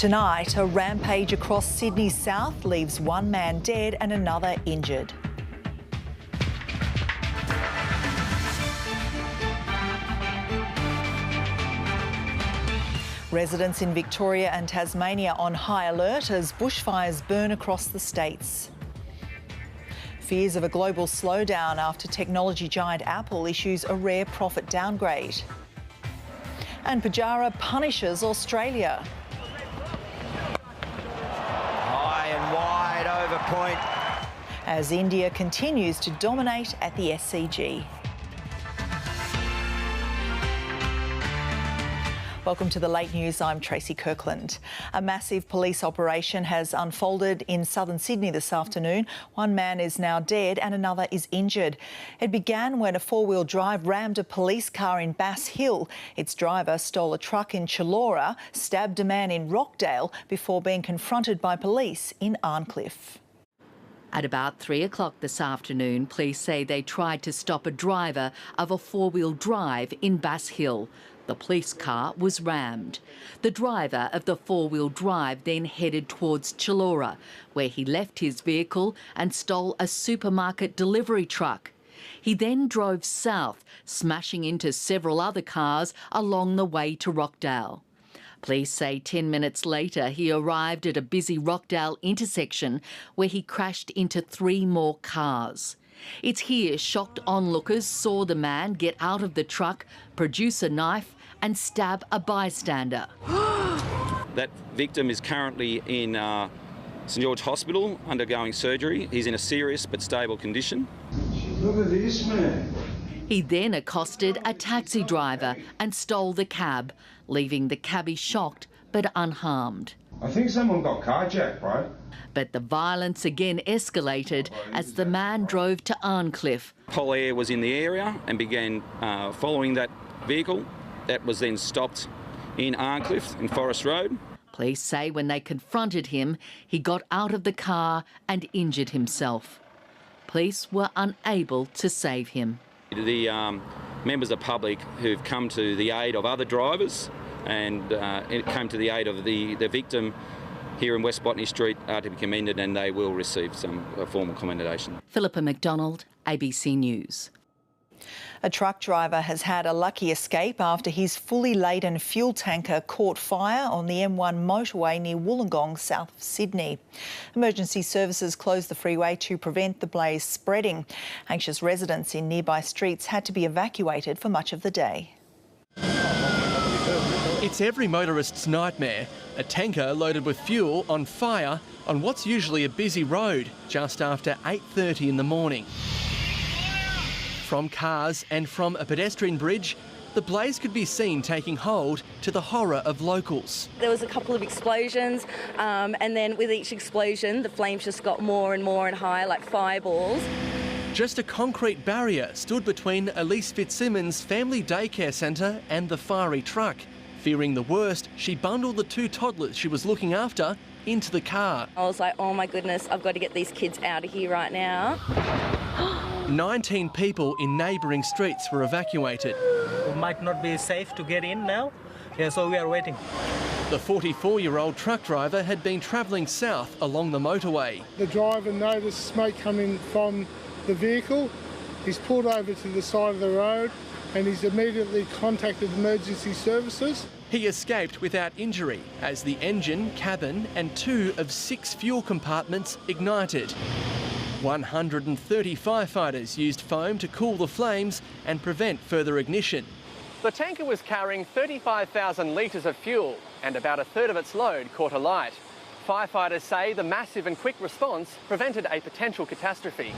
Tonight, a rampage across Sydney South leaves one man dead and another injured. Residents in Victoria and Tasmania on high alert as bushfires burn across the states. Fears of a global slowdown after technology giant Apple issues a rare profit downgrade. And Pajara punishes Australia. High and wide over point. As India continues to dominate at the SCG. Welcome to the late news. I'm Tracey Kirkland. A massive police operation has unfolded in southern Sydney this afternoon. One man is now dead and another is injured. It began when a four-wheel drive rammed a police car in Bass Hill. Its driver stole a truck in Chullora, stabbed a man in Rockdale before being confronted by police in Arncliffe. At about 3 o'clock this afternoon, police say they tried to stop a driver of a four-wheel drive in Bass Hill. The police car was rammed. The driver of the four-wheel drive then headed towards Chullora, where he left his vehicle and stole a supermarket delivery truck. He then drove south, smashing into several other cars along the way to Rockdale. Police say 10 minutes later he arrived at a busy Rockdale intersection where he crashed into 3 more cars. It's here shocked onlookers saw the man get out of the truck, produce a knife and stab a bystander. That victim is currently in St George Hospital undergoing surgery. He's in a serious but stable condition. Look at this man. He then accosted a taxi driver and stole the cab, leaving the cabbie shocked but unharmed. I think someone got carjacked, right? But the violence again escalated as the man drove to Arncliffe. Pol Air was in the area and began following that vehicle. That was then stopped in Arncliffe in Forest Road. Police say when they confronted him, he got out of the car and injured himself. Police were unable to save him. The members of the public who've come to the aid of other drivers and it came to the aid of the victim here in West Botany Street are to be commended, and they will receive some formal commendation. Philippa McDonald, ABC News. A truck driver has had a lucky escape after his fully laden fuel tanker caught fire on the M1 motorway near Wollongong, south of Sydney. Emergency services closed the freeway to prevent the blaze spreading. Anxious residents in nearby streets had to be evacuated for much of the day. It's every motorist's nightmare. A tanker loaded with fuel on fire on what's usually a busy road just after 8:30 in the morning. From cars and from a pedestrian bridge, the blaze could be seen taking hold, to the horror of locals. There was a couple of explosions and then with each explosion the flames just got more and more and higher, like fireballs. Just a concrete barrier stood between Elise Fitzsimmons' family daycare centre and the fiery truck. Fearing the worst, she bundled the 2 toddlers she was looking after into the car. I was like, oh my goodness, I've got to get these kids out of here right now. 19 people in neighbouring streets were evacuated. It might not be safe to get in now, so we are waiting. The 44-year-old truck driver had been travelling south along the motorway. The driver noticed smoke coming from the vehicle. He's pulled over to the side of the road and he's immediately contacted emergency services. He escaped without injury as the engine, cabin and 2 of 6 fuel compartments ignited. 130 firefighters used foam to cool the flames and prevent further ignition. The tanker was carrying 35,000 litres of fuel and about a third of its load caught alight. Firefighters say the massive and quick response prevented a potential catastrophe.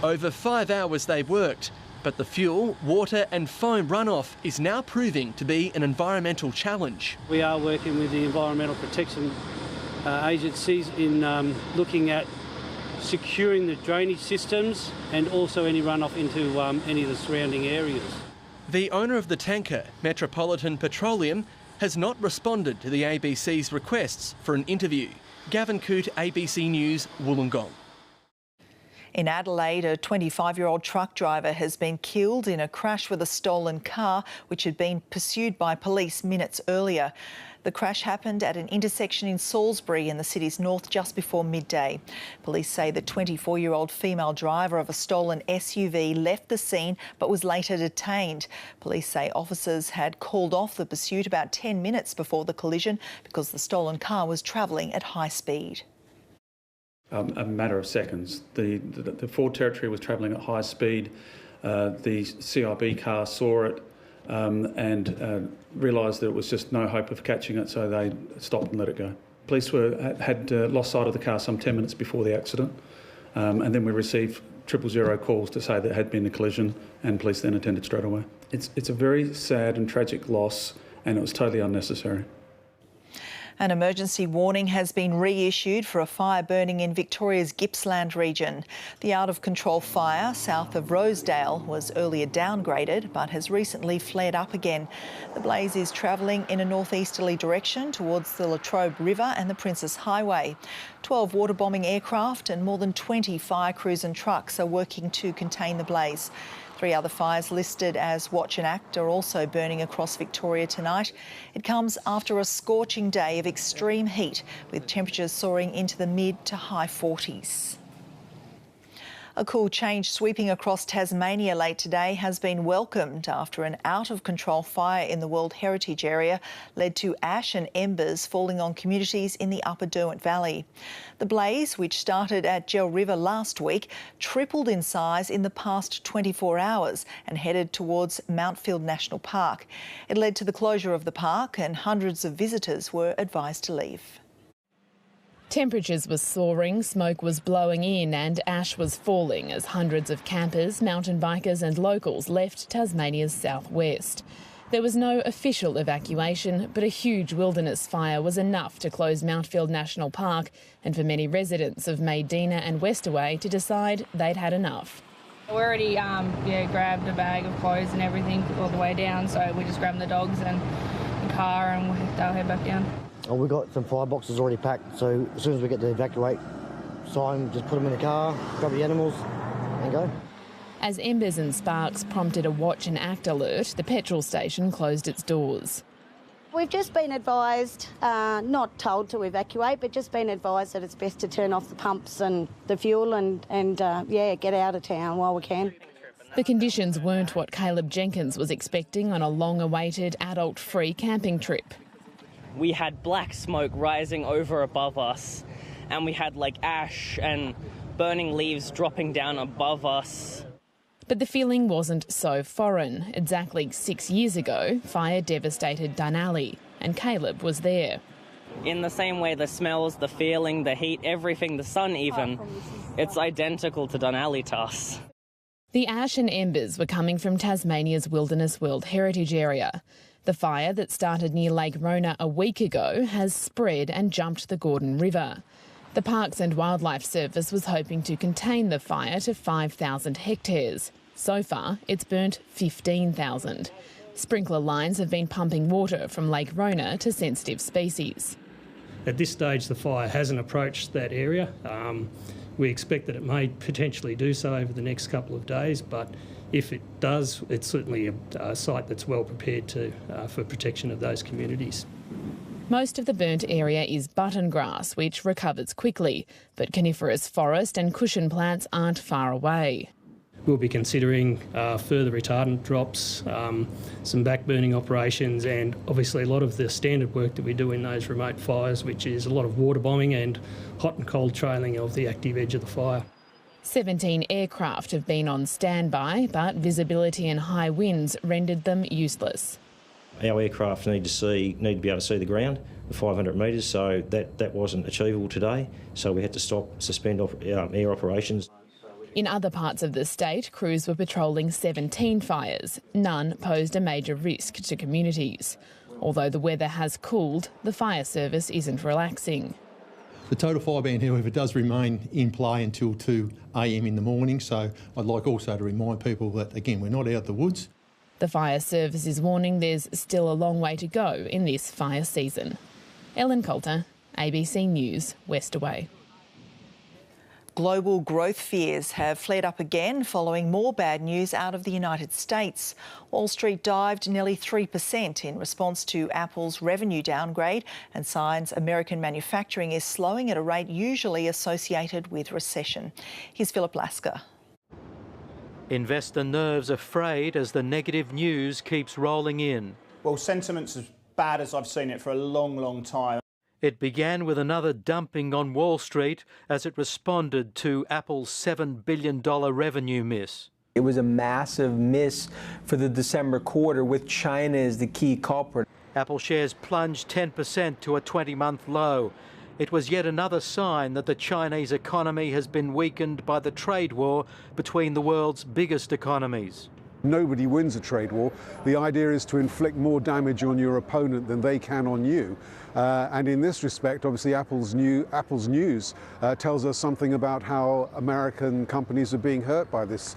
Over 5 hours they worked, but the fuel, water and foam runoff is now proving to be an environmental challenge. We are working with the environmental protection agencies in looking at securing the drainage systems and also any runoff into any of the surrounding areas. The owner of the tanker, Metropolitan Petroleum, has not responded to the ABC's requests for an interview. Gavin Coote, ABC News, Wollongong. In Adelaide, a 25-year-old truck driver has been killed in a crash with a stolen car, which had been pursued by police minutes earlier. The crash happened at an intersection in Salisbury in the city's north just before midday. Police say the 24-year-old female driver of a stolen SUV left the scene but was later detained. Police say officers had called off the pursuit about 10 minutes before the collision because the stolen car was travelling at high speed. A matter of seconds. The Ford Territory was travelling at high speed. The CIB car saw it and realised that it was just no hope of catching it, so they stopped and let it go. Police had lost sight of the car some 10 minutes before the accident, and then we received 000 calls to say there had been a collision, and police then attended straight away. It's a very sad and tragic loss, and it was totally unnecessary. An emergency warning has been reissued for a fire burning in Victoria's Gippsland region. The out-of-control fire south of Rosedale was earlier downgraded but has recently flared up again. The blaze is travelling in a northeasterly direction towards the Latrobe River and the Princes Highway. 12 water-bombing aircraft and more than 20 fire crews and trucks are working to contain the blaze. 3 other fires listed as Watch and Act are also burning across Victoria tonight. It comes after a scorching day of extreme heat, with temperatures soaring into the mid to high 40s. A cool change sweeping across Tasmania late today has been welcomed after an out-of-control fire in the World Heritage Area led to ash and embers falling on communities in the Upper Derwent Valley. The blaze, which started at Gel River last week, tripled in size in the past 24 hours and headed towards Mountfield National Park. It led to the closure of the park and hundreds of visitors were advised to leave. Temperatures were soaring, smoke was blowing in and ash was falling as hundreds of campers, mountain bikers and locals left Tasmania's southwest. There was no official evacuation, but a huge wilderness fire was enough to close Mountfield National Park and for many residents of Maydena and Westaway to decide they'd had enough. We already grabbed a bag of clothes and everything all the way down, so we just grabbed the dogs and the car and they'll head back down. Oh, we've got some fireboxes already packed, so as soon as we get the evacuate sign, just put them in the car, grab the animals and go. As embers and sparks prompted a Watch and Act alert, the petrol station closed its doors. We've just been advised, not told to evacuate, but just been advised that it's best to turn off the pumps and the fuel and get out of town while we can. The conditions weren't what Caleb Jenkins was expecting on a long-awaited adult-free camping trip. We had black smoke rising over above us, and we had ash and burning leaves dropping down above us. But the feeling wasn't so foreign. Exactly 6 years ago, fire devastated Dunalley, and Caleb was there. In the same way, the smells, the feeling, the heat, everything, the sun even, it's identical to Dunalley to us. The ash and embers were coming from Tasmania's Wilderness World Heritage Area. The fire that started near Lake Rona a week ago has spread and jumped the Gordon River. The Parks and Wildlife Service was hoping to contain the fire to 5,000 hectares. So far, it's burnt 15,000. Sprinkler lines have been pumping water from Lake Rona to sensitive species. At this stage, the fire hasn't approached that area. We expect that it may potentially do so over the next couple of days, but if it does, it's certainly a site that's well prepared for protection of those communities. Most of the burnt area is button grass, which recovers quickly, but coniferous forest and cushion plants aren't far away. We'll be considering further retardant drops, some backburning operations, and obviously a lot of the standard work that we do in those remote fires, which is a lot of water bombing and hot and cold trailing of the active edge of the fire. 17 aircraft have been on standby, but visibility and high winds rendered them useless. Our aircraft need to be able to see the ground for 500 metres, so that wasn't achievable today, so we had to suspend air operations. In other parts of the state, crews were patrolling 17 fires. None posed a major risk to communities. Although the weather has cooled, the fire service isn't relaxing. The total fire ban, however, does remain in play until 2 a.m. in the morning, so I'd like also to remind people that, again, we're not out of the woods. The fire service is warning there's still a long way to go in this fire season. Ellen Coulter, ABC News, Westaway. Global growth fears have flared up again following more bad news out of the United States. Wall Street dived nearly 3% in response to Apple's revenue downgrade and signs American manufacturing is slowing at a rate usually associated with recession. Here's Philip Lasker. Investor nerves are frayed as the negative news keeps rolling in. Well, sentiment's as bad as I've seen it for a long, long time. It began with another dumping on Wall Street as it responded to Apple's $7 billion revenue miss. It was a massive miss for the December quarter, with China as the key culprit. Apple shares plunged 10% to a 20-month low. It was yet another sign that the Chinese economy has been weakened by the trade war between the world's biggest economies. Nobody wins a trade war. The idea is to inflict more damage on your opponent than they can on you. And in this respect, obviously, Apple's news tells us something about how American companies are being hurt by this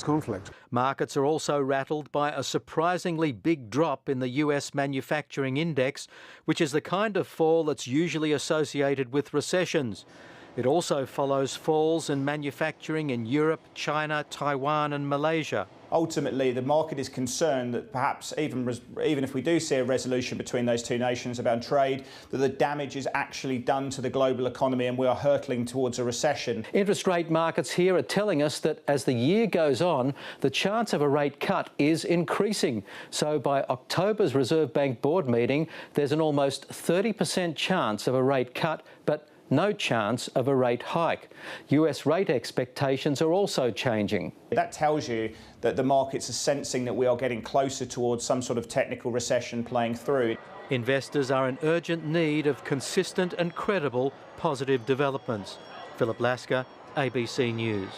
conflict. Markets are also rattled by a surprisingly big drop in the US manufacturing index, which is the kind of fall that's usually associated with recessions. It also follows falls in manufacturing in Europe, China, Taiwan and Malaysia. Ultimately, the market is concerned that perhaps even if we do see a resolution between those two nations about trade, that the damage is actually done to the global economy and we are hurtling towards a recession. Interest rate markets here are telling us that as the year goes on, the chance of a rate cut is increasing. So by October's Reserve Bank board meeting, there's an almost 30% chance of a rate cut, but no chance of a rate hike. US rate expectations are also changing. That tells you that the markets are sensing that we are getting closer towards some sort of technical recession playing through. Investors are in urgent need of consistent and credible positive developments. Philip Lasker, ABC News.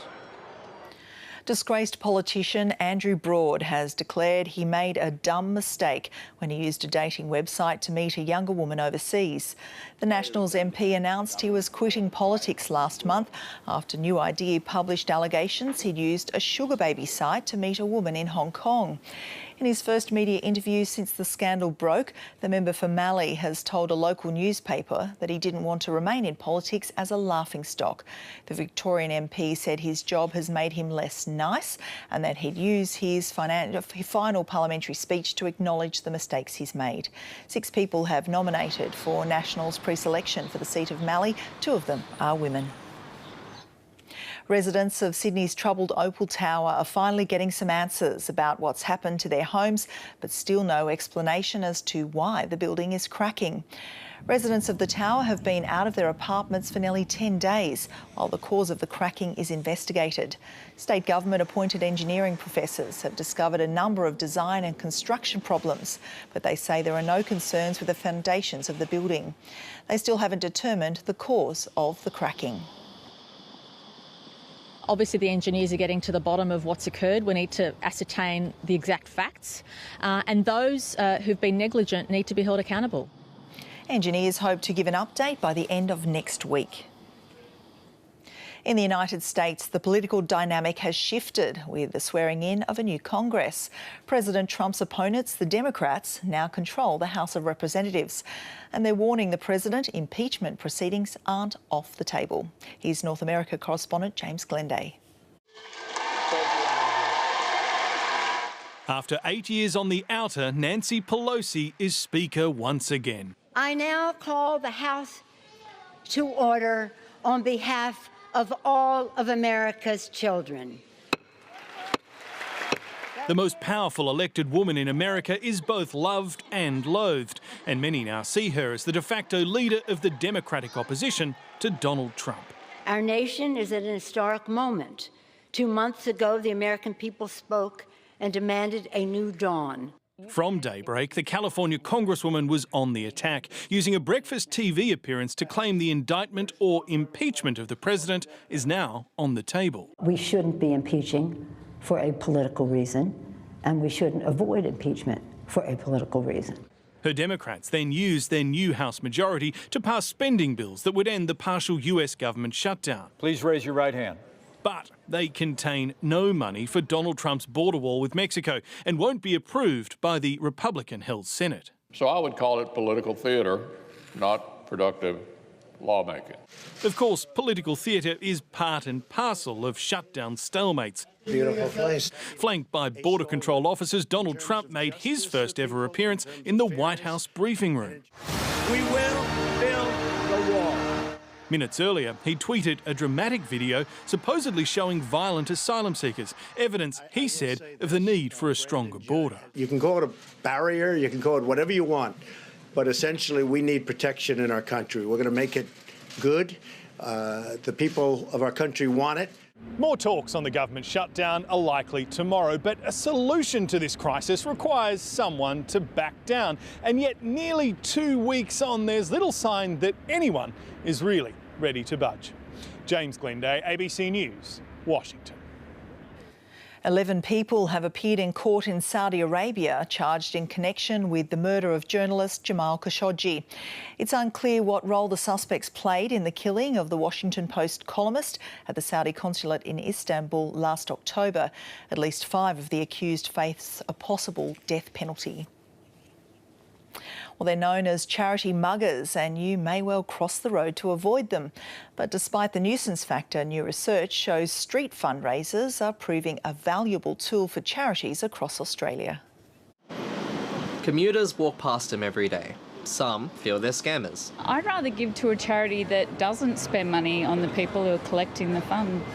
Disgraced politician Andrew Broad has declared he made a dumb mistake when he used a dating website to meet a younger woman overseas. The Nationals MP announced he was quitting politics last month after New Idea published allegations he'd used a sugar baby site to meet a woman in Hong Kong. In his first media interview since the scandal broke, the member for Mallee has told a local newspaper that he didn't want to remain in politics as a laughingstock. The Victorian MP said his job has made him less nice and that he'd use his final parliamentary speech to acknowledge the mistakes he's made. 6 people have nominated for Nationals pre-selection for the seat of Mallee. 2 of them are women. Residents of Sydney's troubled Opal Tower are finally getting some answers about what's happened to their homes, but still no explanation as to why the building is cracking. Residents of the tower have been out of their apartments for nearly 10 days, while the cause of the cracking is investigated. State government-appointed engineering professors have discovered a number of design and construction problems, but they say there are no concerns with the foundations of the building. They still haven't determined the cause of the cracking. Obviously, the engineers are getting to the bottom of what's occurred. We need to ascertain the exact facts, and those who've been negligent need to be held accountable. Engineers hope to give an update by the end of next week. In the United States, the political dynamic has shifted with the swearing-in of a new Congress. President Trump's opponents, the Democrats, now control the House of Representatives, and they're warning the president impeachment proceedings aren't off the table. Here's North America correspondent James Glenday. After 8 years on the outer, Nancy Pelosi is Speaker once again. I now call the House to order on behalf of all of America's children. The most powerful elected woman in America is both loved and loathed, and many now see her as the de facto leader of the Democratic opposition to Donald Trump. Our nation is at an historic moment. 2 months ago, the American people spoke and demanded a new dawn. From daybreak, the California Congresswoman was on the attack, using a breakfast TV appearance to claim the indictment or impeachment of the president is now on the table. We shouldn't be impeaching for a political reason, and we shouldn't avoid impeachment for a political reason. Her Democrats then used their new House majority to pass spending bills that would end the partial US government shutdown. Please raise your right hand. But they contain no money for Donald Trump's border wall with Mexico and won't be approved by the Republican-held Senate. So I would call it political theater, not productive lawmaking. Of course, political theatre is part and parcel of shutdown stalemates. Beautiful place. Flanked by border control officers, Donald Trump made his first ever appearance in the White House briefing room. We will build the wall. Minutes earlier, he tweeted a dramatic video supposedly showing violent asylum seekers, evidence, he said, of the need for a stronger border. You can call it a barrier, you can call it whatever you want, but essentially we need protection in our country. We're going to make it good. The people of our country want it. More talks on the government shutdown are likely tomorrow, but a solution to this crisis requires someone to back down. And yet, nearly 2 weeks on, there's little sign that anyone is really ready to budge. James Glenday, ABC News, Washington. 11 people have appeared in court in Saudi Arabia charged in connection with the murder of journalist Jamal Khashoggi. It's unclear what role the suspects played in the killing of the Washington Post columnist at the Saudi consulate in Istanbul last October. At least 5 of the accused face a possible death penalty. Well, they're known as charity muggers, and you may well cross the road to avoid them. But despite the nuisance factor, new research shows street fundraisers are proving a valuable tool for charities across Australia. Commuters walk past them every day. Some feel they're scammers. I'd rather give to a charity that doesn't spend money on the people who are collecting the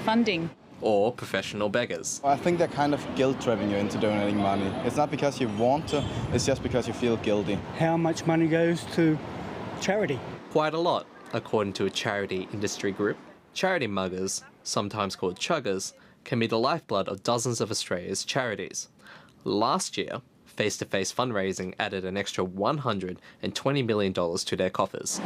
funding. Or professional beggars. I think they're kind of guilt-tripping you into donating money. It's not because you want to, it's just because you feel guilty. How much money goes to charity? Quite a lot, according to a charity industry group. Charity muggers, sometimes called chuggers, can be the lifeblood of dozens of Australia's charities. Last year, face-to-face fundraising added an extra $120 million to their coffers.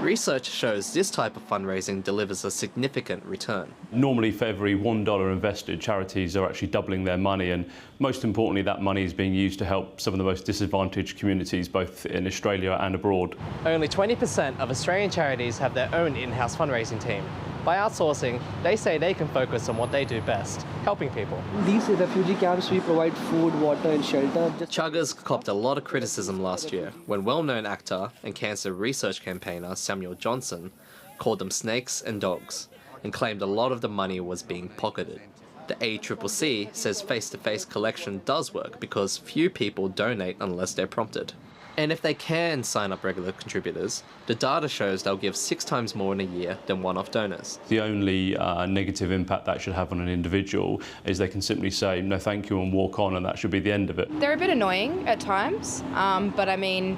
Research shows this type of fundraising delivers a significant return. Normally for every $1 invested, charities are actually doubling their money, and most importantly that money is being used to help some of the most disadvantaged communities both in Australia and abroad. Only 20% of Australian charities have their own in-house fundraising team. By outsourcing, they say they can focus on what they do best, helping people. These refugee camps, we provide food, water and shelter. Chuggers copped a lot of criticism last year when well-known actor and cancer research campaigner Samuel Johnson called them snakes and dogs and claimed a lot of the money was being pocketed. The ACCC says face-to-face collection does work because few people donate unless they're prompted. And if they can sign up regular contributors, the data shows they'll give 6 times more in a year than one-off donors. The only negative impact that should have on an individual is they can simply say no thank you and walk on, and that should be the end of it. They're a bit annoying at times, but I mean,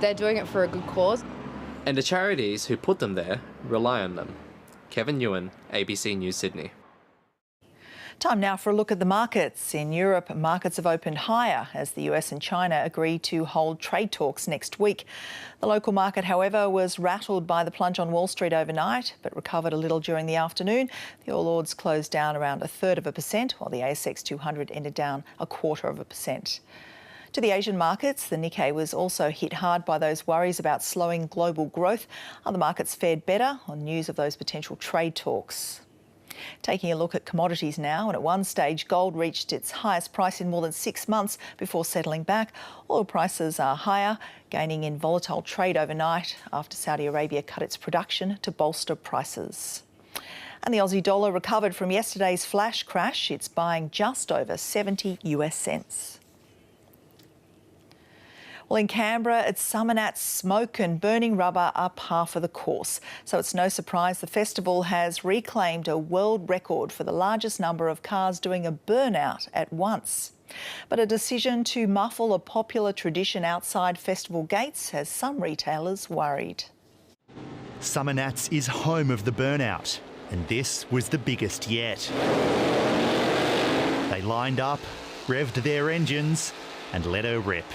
they're doing it for a good cause. And the charities who put them there rely on them. Kevin Ewan, ABC News Sydney. Time now for a look at the markets. In Europe, markets have opened higher as the US and China agree to hold trade talks next week. The local market, however, was rattled by the plunge on Wall Street overnight, but recovered a little during the afternoon. The All Ords closed down around 1/3%, while the ASX 200 ended down 1/4%. To the Asian markets, the Nikkei was also hit hard by those worries about slowing global growth. Other markets fared better on news of those potential trade talks. Taking a look at commodities now, and at one stage gold reached its highest price in more than 6 months before settling back. Oil prices are higher, gaining in volatile trade overnight after Saudi Arabia cut its production to bolster prices. And the Aussie dollar recovered from yesterday's flash crash. It's buying just over 70 US cents. Well, in Canberra, at Summer Nats, smoke and burning rubber are par for the course. So it's no surprise the festival has reclaimed a world record for the largest number of cars doing a burnout at once. But a decision to muffle a popular tradition outside festival gates has some retailers worried. Summer Nats is home of the burnout, and this was the biggest yet. They lined up, revved their engines and let her rip.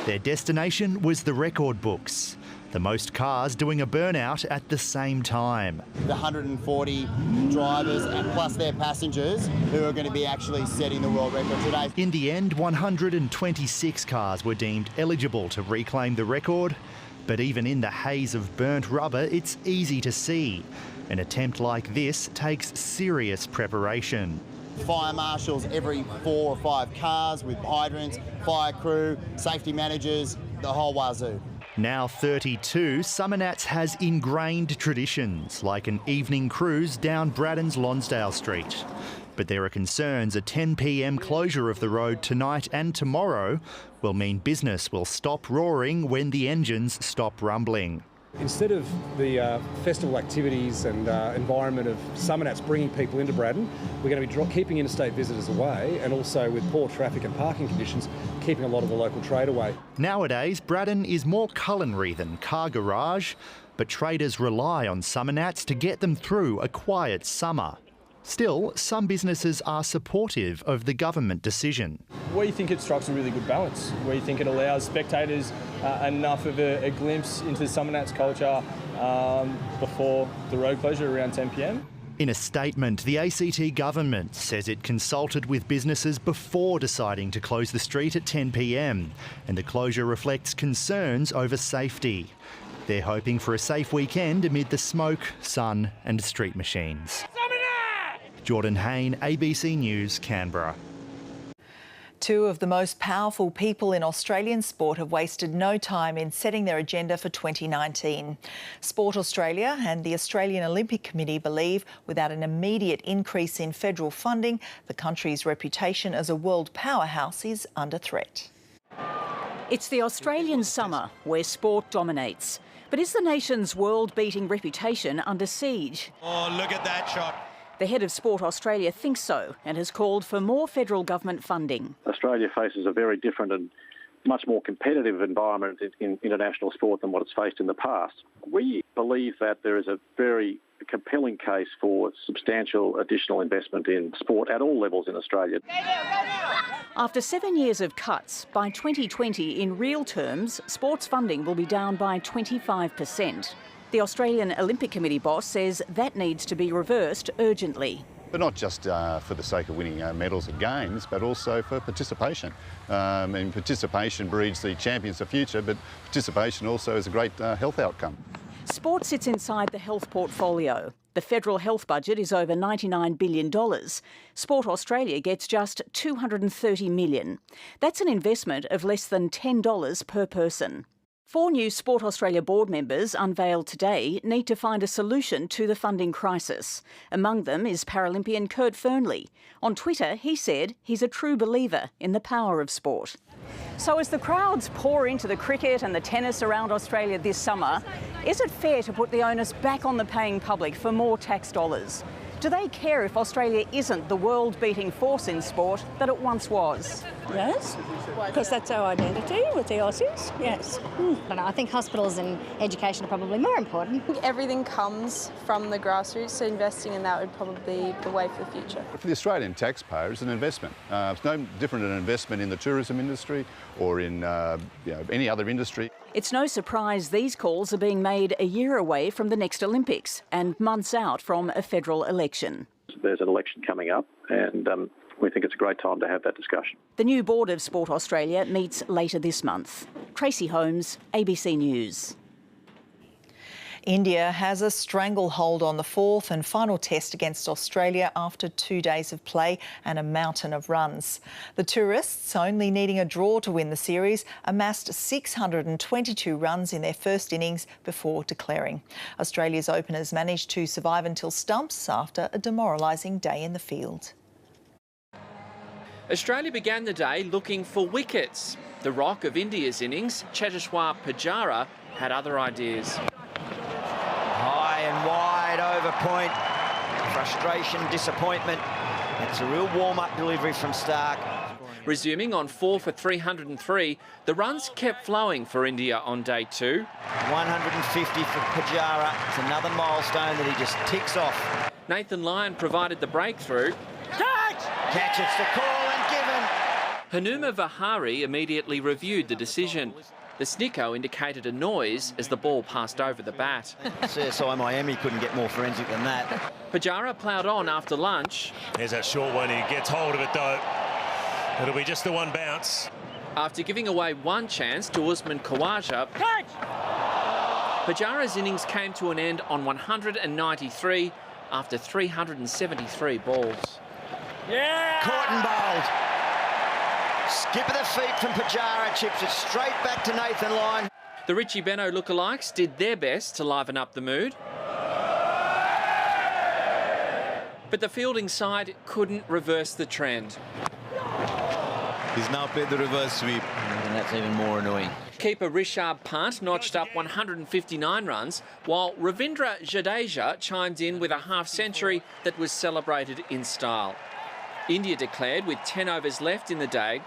Their destination was the record books, the most cars doing a burnout at the same time. The 140 drivers and plus their passengers who are going to be actually setting the world record today. In the end, 126 cars were deemed eligible to reclaim the record, but even in the haze of burnt rubber, it's easy to see. An attempt like this takes serious preparation. Fire marshals every 4 or 5 cars with hydrants, fire crew, safety managers, the whole wazoo. Now 32, Summer Nats has ingrained traditions, like an evening cruise down Braddon's Lonsdale Street. But there are concerns a 10 p.m. closure of the road tonight and tomorrow will mean business will stop roaring when the engines stop rumbling. Instead of the festival activities and environment of Summer Nats bringing people into Braddon, we're going to be keeping interstate visitors away, and also with poor traffic and parking conditions, keeping a lot of the local trade away. Nowadays, Braddon is more culinary than car garage, but traders rely on Summer Nats to get them through a quiet summer. Still, some businesses are supportive of the government decision. We think it strikes a really good balance. We think it allows spectators enough of a glimpse into the Summer Nats culture before the road closure around 10 p.m. In a statement, the ACT government says it consulted with businesses before deciding to close the street at 10 p.m, and the closure reflects concerns over safety. They're hoping for a safe weekend amid the smoke, sun and street machines. Jordan Hayne, ABC News, Canberra. Two of the most powerful people in Australian sport have wasted no time in setting their agenda for 2019. Sport Australia and the Australian Olympic Committee believe without an immediate increase in federal funding, the country's reputation as a world powerhouse is under threat. It's the Australian summer where sport dominates. But is the nation's world-beating reputation under siege? Oh, look at that shot. The head of Sport Australia thinks so and has called for more federal government funding. Australia faces a very different and much more competitive environment in international sport than what it's faced in the past. We believe that there is a very compelling case for substantial additional investment in sport at all levels in Australia. After 7 years of cuts, by 2020, in real terms, sports funding will be down by 25%. The Australian Olympic Committee boss says that needs to be reversed urgently. But not just for the sake of winning medals at games, but also for participation. And participation breeds the champions of the future, but participation also is a great health outcome. Sport sits inside the health portfolio. The federal health budget is over $99 billion. Sport Australia gets just $230 million. That's an investment of less than $10 per person. 4 new Sport Australia board members, unveiled today, need to find a solution to the funding crisis. Among them is Paralympian Kurt Fearnley. On Twitter, he said he's a true believer in the power of sport. So as the crowds pour into the cricket and the tennis around Australia this summer, is it fair to put the onus back on the paying public for more tax dollars? Do they care if Australia isn't the world-beating force in sport that it once was? Yes, because that's our identity with the Aussies, yes. And I think hospitals and education are probably more important. Everything comes from the grassroots, so investing in that would probably be the way for the future. For the Australian taxpayer, it's an investment. It's no different than an investment in the tourism industry or in any other industry. It's no surprise these calls are being made a year away from the next Olympics and months out from a federal election. There's an election coming up and we think it's a great time to have that discussion. The new board of Sport Australia meets later this month. Tracey Holmes, ABC News. India has a stranglehold on the fourth and final test against Australia after 2 days of play and a mountain of runs. The tourists, only needing a draw to win the series, amassed 622 runs in their first innings before declaring. Australia's openers managed to survive until stumps after a demoralising day in the field. Australia began the day looking for wickets. The rock of India's innings, Cheteshwar Pujara, had other ideas. High and wide over point. Frustration, disappointment. It's a real warm-up delivery from Stark. Resuming on 4 for 303, the runs kept flowing for India on day 2. 150 for Pujara. It's another milestone that he just ticks off. Nathan Lyon provided the breakthrough. Catch, it's the call and given. Hanuma Vihari immediately reviewed the decision. The snicko indicated a noise as the ball passed over the bat. CSI Miami couldn't get more forensic than that. Pujara ploughed on after lunch. There's that short one, he gets hold of it though. It'll be just the one bounce. After giving away one chance to Usman Khawaja, Pujara's innings came to an end on 193 after 373 balls. Yeah! Caught and bowled. Skip of the feet from Pujara, chips it straight back to Nathan Lyon. The Richie Benaud lookalikes did their best to liven up the mood. But the fielding side couldn't reverse the trend. He's now played the reverse sweep, and that's even more annoying. Keeper Rishabh Pant notched up 159 runs, while Ravindra Jadeja chimed in with a half-century that was celebrated in style. India declared with 10 overs left in the day,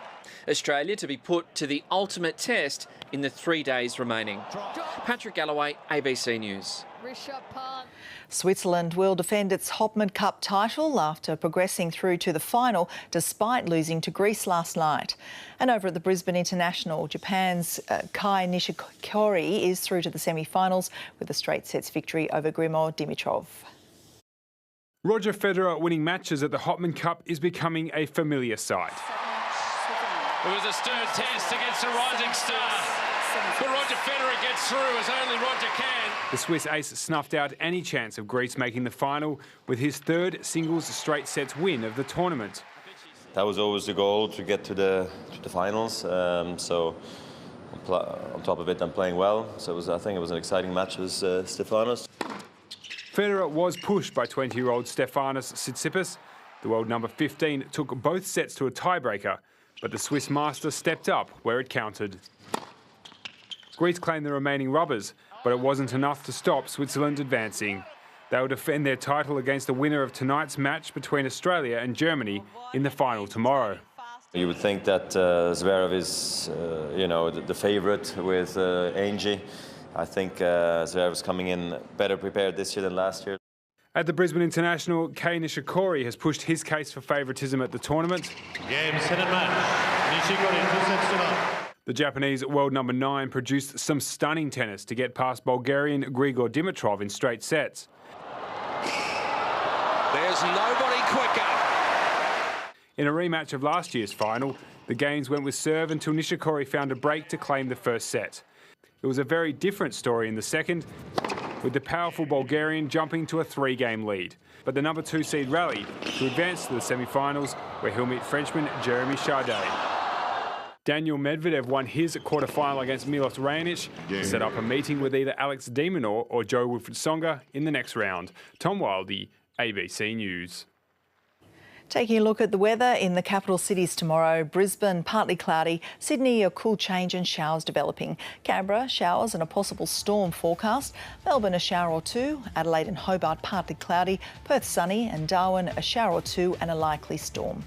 Australia to be put to the ultimate test in the 3 days remaining. Patrick Galloway, ABC News. Switzerland will defend its Hopman Cup title after progressing through to the final despite losing to Greece last night. And over at the Brisbane International, Japan's Kai Nishikori is through to the semi-finals with a straight sets victory over Grigor Dimitrov. Roger Federer winning matches at the Hopman Cup is becoming a familiar sight. It was a stern test against a rising star. But Roger Federer gets through as only Roger can. The Swiss ace snuffed out any chance of Greece making the final with his third singles straight sets win of the tournament. That was always the goal, to get to the finals. So on top of it, I'm playing well. So I think it was an exciting match with Stefanos. Federer was pushed by 20-year-old Stefanos Tsitsipas. The world number 15 took both sets to a tiebreaker, but the Swiss master stepped up where it counted. Greece claimed the remaining rubbers, but it wasn't enough to stop Switzerland advancing. They will defend their title against the winner of tonight's match between Australia and Germany in the final tomorrow. You would think that Zverev is, the favourite with Angie. I think Zverev's coming in better prepared this year than last year. At the Brisbane International, Kei Nishikori has pushed his case for favouritism at the tournament. Game, set and match. Nishikori 2 sets to none. The Japanese world number 9 produced some stunning tennis to get past Bulgarian Grigor Dimitrov in straight sets. There's nobody quicker. In a rematch of last year's final, the games went with serve until Nishikori found a break to claim the first set. It was a very different story in the second, with the powerful Bulgarian jumping to a 3-game lead. But the number 2 seed rallied to advance to the semi-finals, where he'll meet Frenchman Jeremy Chardet. Daniel Medvedev won his quarter-final against Milos Raonic to set up a meeting with either Alex de Minaur or Joe Wilfried Tsonga in the next round. Tom Wildey, ABC News. Taking a look at the weather in the capital cities tomorrow. Brisbane, partly cloudy. Sydney, a cool change and showers developing. Canberra, showers and a possible storm forecast. Melbourne, a shower or two. Adelaide and Hobart, partly cloudy. Perth, sunny. And Darwin, a shower or two and a likely storm.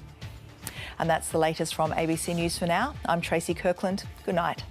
And that's the latest from ABC News for now. I'm Tracey Kirkland. Good night.